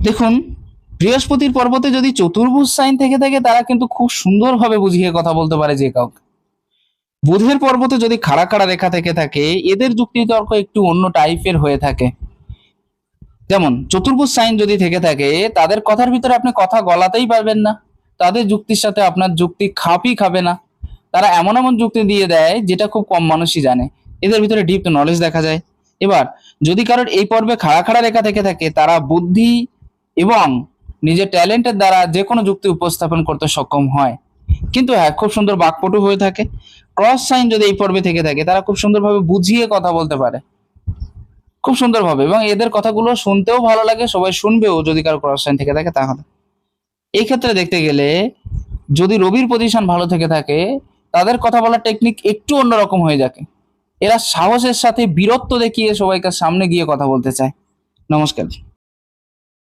দেখুন, বৃহস্পতির পর্বতে যদি চতুর্ভুজ সাইন থেকে থাকে তারা কিন্তু খুব সুন্দরভাবে বুঝিয়ে কথা বলতে পারে যে কাউকে। বুধের পর্বতে যদি খাড়া খাড়া রেখা থেকে থাকে এদের যুক্তি তর্ক একটু অন্য টাইপের হয়ে থাকে। যেমন চতুর্ভুজ সাইন যদি থেকে থাকে তাদের কথার ভিতরে আপনি কথা গলাতেই পারবেন না, তাদের যুক্তির সাথে আপনার যুক্তি খাপই খাবে না। তারা এমন এমন যুক্তি দিয়ে দেয় যেটা খুব কম মানুষই জানে। এদের ভিতরে ডিপ নলেজ দেখা যায়। এবার যদি কারোর এই পর্বে খাড়া খাড়া রেখা থেকে থাকে তারা বুদ্ধি এবং নিজের ট্যালেন্টের দ্বারা যে কোনো যুক্তি উপস্থাপন করতে সক্ষম হয়, কিন্তু হ্যাঁ খুব সুন্দর বাকপটু হয়ে থাকে। ক্রস সাইন যদি এই পর্বে থেকে থাকে তারা খুব সুন্দরভাবে বুঝিয়ে কথা বলতে পারে, খুব সুন্দরভাবে, এবং এদের কথাগুলো শুনতেও ভালো লাগে, সবাই শুনবেও যদি কারো ক্রস সাইন থেকে থাকে তাহলে। এই ক্ষেত্রে দেখতে গেলে যদি রবির পজিশন ভালো থেকে থাকে তাদের কথা বলার টেকনিক একটু অন্যরকম হয়ে যাবে। এরা সাহসের সাথে বীরত্ব দেখিয়ে সবাইকার সামনে গিয়ে কথা বলতে চায়। নমস্কার।